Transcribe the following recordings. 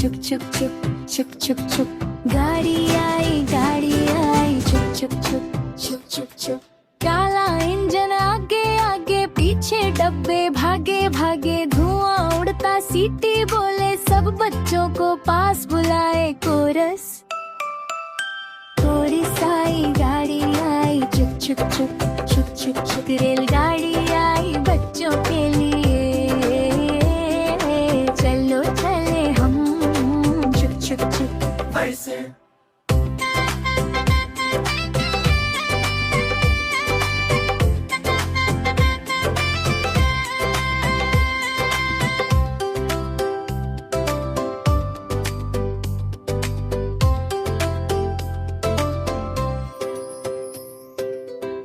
चुक चुक चुक चुक चुक चुक। गाड़ी आई चुक चुक चुक चुक चुक चुक। काला इंजन आगे आगे, पीछे डब्बे भागे भागे। धुआं उड़ता सीटी बोले, सब बच्चों को पास बुलाए। कोरस कोरस आई, गाड़ी आई चुक चुक चुक चुक चुक चुक। रेलगाड़ी आई बच्चों के लिए, चलो चले हम चुक चुक चुक। वैसे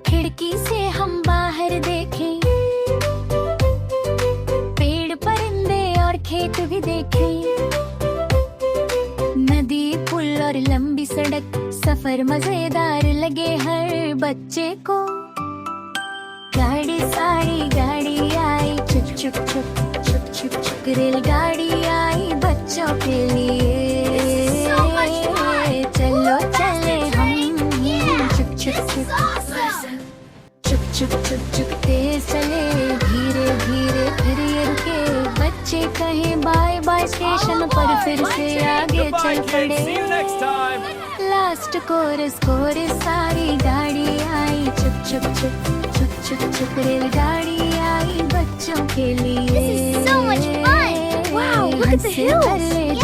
खिड़की से हम बाहर देखें, पेड़ परिंदे और खेत भी देखें। नदी पुल और लंबी सड़क, सफर मजेदार लगे हर बच्चे को। गाड़ी सारी गाड़ी आई चुक चुक चुक चुक चुक चुक। रेलगाड़ी आई बच्चों के लिए, चलो चले हम चुक चुक चुक चुक चुक चुक चुक। तेज चले धीरे धीरे, फिर ये रुके। बच्चे कहें बाय बाय स्टेशन पर, फिर से आगे चल पड़े। लास्ट कोरस कोरस सारी गाड़ी आई चुक चुक चुक चुक चुक चुक। रेलगाड़ी आई बच्चों के लिए। This is so much fun! Wow, look at the hills!